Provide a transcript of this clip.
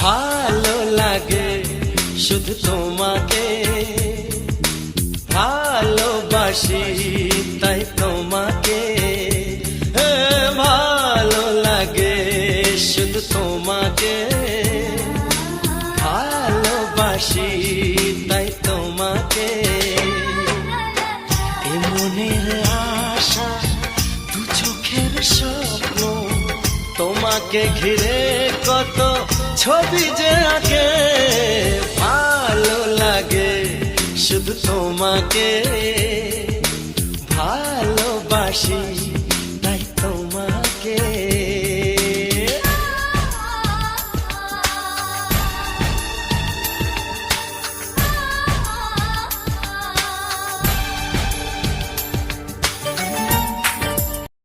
ভালো লাগে শুধু তোমাকে, ভালোবাসি তাই তোমাকে। ভালো লাগে শুধু তোমাকে, ভালোবাসি তাই তোমাকে। এ মনের আশা দু চোখের স্বপ্ন, তোমাকে ঘিরে কত ছবি যে আঁকে। ভালো লাগে শুধু তোমাকে, ভালোবাসি